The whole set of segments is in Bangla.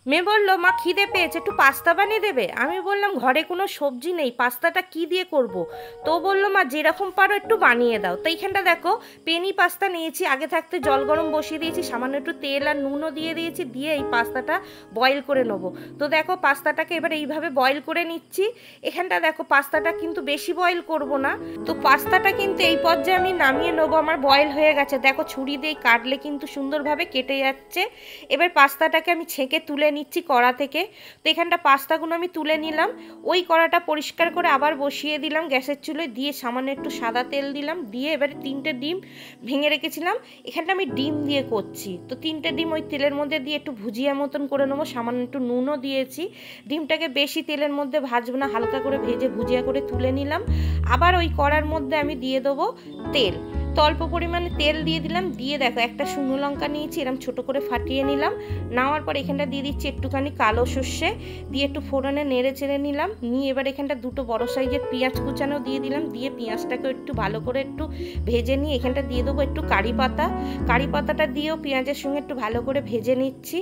মেয়ে বললো মা খিদে পেয়েছে, একটু পাস্তা বানিয়ে দেবে। আমি বললাম ঘরে কোনো সবজি নেই, পাস্তাটা কি দিয়ে করব। তো বললো মা যেরকম পারো একটু বানিয়ে দাও। তো এইখানটা দেখো পেনি পাস্তা নিয়েছি, আগে থাকতে জল গরম বসিয়ে দিয়েছি, সামান্য একটু তেল আর নুনও দিয়ে দিয়েছি, দিয়ে এই পাস্তাটা বয়েল করে নেবো। তো দেখো পাস্তাটাকে এবার এইভাবে বয়েল করে নিচ্ছি। এখানটা দেখো পাস্তাটা কিন্তু বেশি বয়েল করব না। তো পাস্তাটা কিন্তু এই পর্যায়ে আমি নামিয়ে নেবো, আমার বয়েল হয়ে গেছে। দেখো ছুরি দিয়ে কাটলে কিন্তু সুন্দরভাবে কেটে যাচ্ছে। এবার পাস্তাটাকে আমি ছেঁকে তুলে নিচ্ছি কড়া থেকে। তো এখানটা পাস্তাগুলো আমি তুলে নিলাম, ওই কড়াটা পরিষ্কার করে আবার বসিয়ে দিলাম গ্যাসের চুলোয়, দিয়ে সামান্য একটু সাদা তেল দিলাম, দিয়ে এবারে 3টে ডিম ভেঙে রেখেছিলাম, এখানটা আমি ডিম দিয়ে করছি। তো 3টে ডিম ওই তেলের মধ্যে দিয়ে একটু ভুজিয়া মতন করে নেবো, সামান্য একটু নুনও দিয়েছি। ডিমটাকে বেশি তেলের মধ্যে ভাজবো না, হালকা করে ভেজে ভুজিয়া করে তুলে নিলাম। আবার ওই কড়ার মধ্যে আমি দিয়ে দেবো তেল। তো অল্প পরিমাণে তেল দিয়ে দিলাম, দিয়ে দেখো একটা শুকনো লঙ্কা নিয়েছি, এরকম ছোট করে ফাটিয়ে নিলাম। নেওয়ার পর এখানটা দিয়ে দিচ্ছি একটুখানি কালো সর্ষে, দিয়ে একটু ফোড়নে নেড়ে চেড়ে নিলাম। নিয়ে এবার এখানটা 2টো বড় সাইজের পেঁয়াজ কুচানো দিয়ে দিলাম, দিয়ে পেঁয়াজটাকে একটু ভালো করে একটু ভেজে নিয়ে এখানটা দিয়ে দেবো একটু কারি পাতা। কারি পাতাটা দিয়েও পেঁয়াজের সঙ্গে একটু ভালো করে ভেজে নিচ্ছি।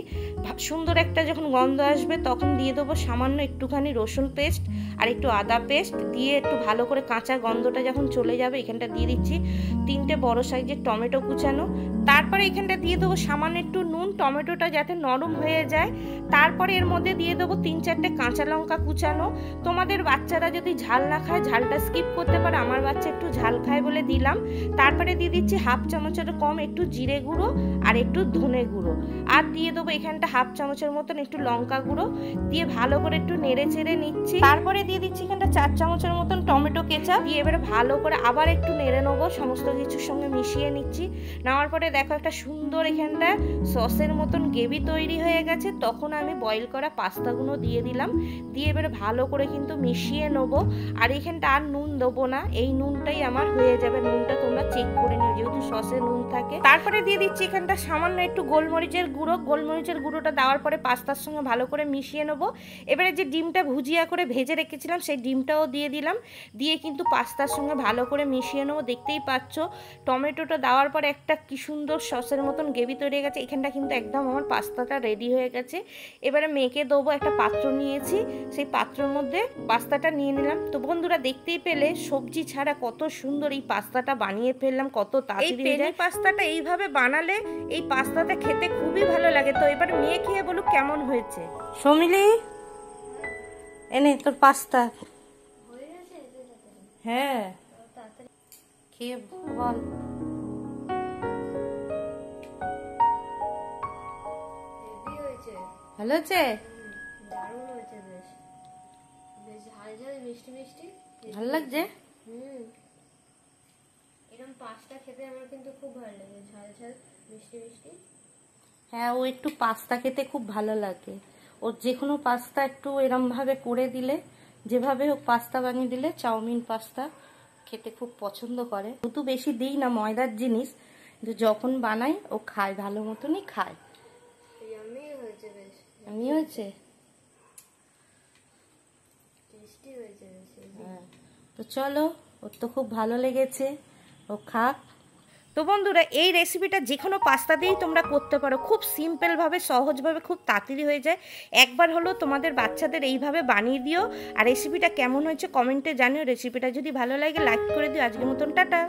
সুন্দর একটা যখন গন্ধ আসবে তখন দিয়ে দেবো সামান্য একটুখানি রসুন পেস্ট আর একটু আদা পেস্ট, দিয়ে একটু ভালো করে কাঁচা গন্ধটা যখন চলে যাবে এখানটা দিয়ে দিচ্ছি 3টে বড় সাইজের টমেটো কুচানো। তারপরে এখানটা দিয়ে দেবো সামান্য একটু নুন, টমেটোটা যাতে নরম হয়ে যায়। তারপরে এর মধ্যে দিয়ে দেবো 3-4টে কাঁচা লঙ্কা কুচানো। তোমাদের বাচ্চারা যদি ঝাল না খায় ঝালটা স্কিপ করতে পারে, আমার বাচ্চা একটু ঝাল খায় বলে দিলাম। তারপরে দিয়ে দিচ্ছি 1/2 চামচের কম একটু জিরে গুঁড়ো আর একটু ধনে গুঁড়ো, আর দিয়ে দেবো এখানটা 1/2 চামচের মতন একটু লঙ্কা গুঁড়ো, দিয়ে ভালো করে একটু নেড়ে চেড়ে নিচ্ছি। তারপরে দিয়ে দিচ্ছি এখানটা 4 চামচের মতন টমেটো কেচাপ, দিয়ে এবারে ভালো করে আবার একটু নেড়ে নেবো, সমস্ত কিছুর সঙ্গে মিশিয়ে নিচ্ছি। নেওয়ার পরে দেখো একটা সুন্দর এখানটা সসের মতন গ্রেভি তৈরি হয়ে গেছে। তখন আমি বয়েল করা পাস্তাগুলো দিয়ে দিলাম, দিয়ে এবারে ভালো করে কিন্তু মিশিয়ে নেবো। আর এখানটা আর নুন দেবো না, এই নুনটাই আমার হয়ে যাবে। নুনটা তোমরা চেক করে নিও যেহেতু সসে নুন থাকে। তারপরে দিয়ে দিচ্ছি এখানটা সামান্য একটু গোলমরিচের গুঁড়ো। গোলমরিচের গুঁড়োটা দেওয়ার পরে পাস্তার সঙ্গে ভালো করে মিশিয়ে নেবো। এবারে যে ডিমটা ভুজিয়া করে ভেজে রেখেছিলাম সেই ডিমটাও দিয়ে দিলাম, দিয়ে কিন্তু পাস্তার সঙ্গে ভালো করে মিশিয়ে নেবো। দেখতেই পাচ্ছ টমেটোটা দেওয়ার পরে একটা কি সুন্দর সসের মতন গ্রেভি তৈরি হয়ে গেছে। এখানটা কিন্তু একদম আমার পাস্তাটা রেডি হয়ে গেছে। এবারে মেখে দেবো, একটা পাত্র নিয়েছি, সেই পাত্রের মধ্যে পাস্তাটা নিয়ে নিলাম। তো বন্ধুরা দেখতেই পেলে সবজি ছাড়া কত সুন্দর এই পাস্তাটা বানিয়ে ফেললাম, কত তাড়াতাড়ি হয়ে যায়। পাস্তাটা এইভাবে বানালে এই পাস্তাটা খেতে খুবই ভালো লাগে। তো এবার মেয়ে খেয়ে বলুক কেমন হয়েছে। সমিলি এনে তোর পাস্তা। হ্যাঁ খেয়ে বল। ভালো হয়েছে, দারুণ হয়েছে, বেশ বেশ ঝাল ঝাল মিষ্টি মিষ্টি ভালো লাগছে। এরকম পাস্তা খেতে আমার কিন্তু খুব ভালো লাগে, ঝাল ঝাল মিষ্টি মিষ্টি। হ্যাঁ ও একটু পাস্তা খেতে খুব ভালো লাগে। ওর যে কোনো পাস্তা একটু এরম ভাবে করে দিলে, যেভাবে হোক পাস্তা বানিয়ে দিলে, চাউমিন পাস্তা খেতে খুব পছন্দ করে। যেহেতু বেশি দিই না ময়দার জিনিস, কিন্তু যখন বানাই ও খায়, ভালো মতনই খায়। আমি হয়েছে টেস্টি হয়েছে। হ্যাঁ তো চলো, ওর তো খুব ভালো লেগেছে, ও খাক। তো বন্ধুরা এই রেসিপিটা যে কোনো পাস্তা দিয়েই তোমরা করতে পারো, খুব সিম্পলভাবে সহজভাবে খুব তাড়াতাড়ি হয়ে যায়। একবার হলো তোমাদের বাচ্চাদের এইভাবে বানিয়ে দিও। আর রেসিপিটা কেমন হয়েছে কমেন্টে জানিও। রেসিপিটা যদি ভালো লাগে লাইক করে দিও। আজকের মতন টাটা।